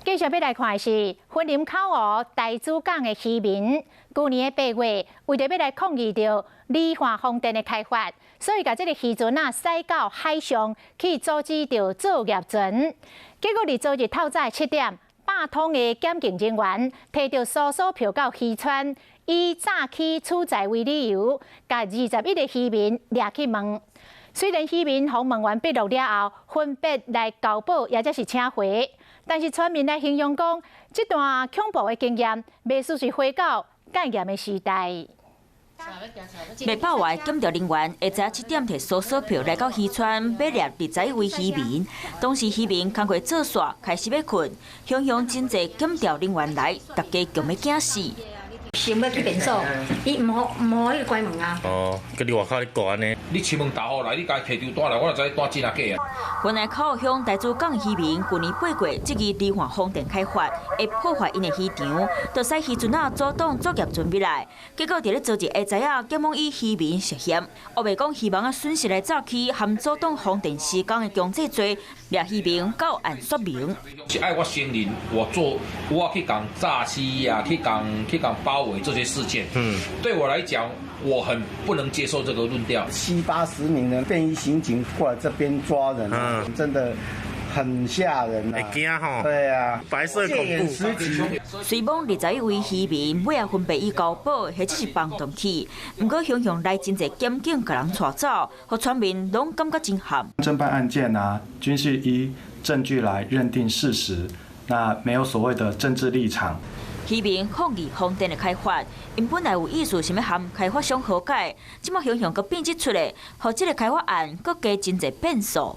继续要来看的是云林口湖大珠港的渔民，去年的8月，为着要来抗议着离岸风电的开发，所以把这个渔船驶到海上去阻止着作业船。结果伫昨日透早7点，8通的检警人员摕着搜索票到渔船，以诈欺取财为理由，甲21个渔民抓去问。虽然渔民互问完笔录了后，分别来交保，也就是请回，但是村民来形容讲，这段恐怖的经验，未似是回到戒严的时代。未爆外检调人员下早7点摕搜索票来到渔船，要抓21位渔民。当时渔民工课做煞，开始要困，汹涌真侪检调人员来，大家强要惊死。想要去便所，伊唔好去关门啊。哦，佮你外口咧搞安尼。你出门打好来，你家摕张单来，我就知单真啊假啊。原来口乡大珠港渔民去年8月这个离岸风电开发，会破坏因的渔场，就使渔船阻挡作业船要来。结果伫咧昨日下早警方以渔民涉嫌，黑白讲渔民损失来诈欺含阻挡风电施工的强制罪，掠渔民到案说明。是爱我承认，我去讲诈欺呀，去讲包围这些事件。对我来讲，我很不能接受这个论调。70、80名的便衣刑警过来这边抓人，真的很吓人啊！会惊吼？对啊，白色恐怖。虽望21位渔民尾也分别以交保，或者是放动去，不过汹涌来真侪检警甲人带走，互村民拢感觉真寒。侦办案件均是依证据来认定事实，那没有所谓的政治立场。渔民抗议风电的开发，因本来有意思想要和开发商和解，即马汹涌阁变质出来，互这个开发案阁加真侪变数。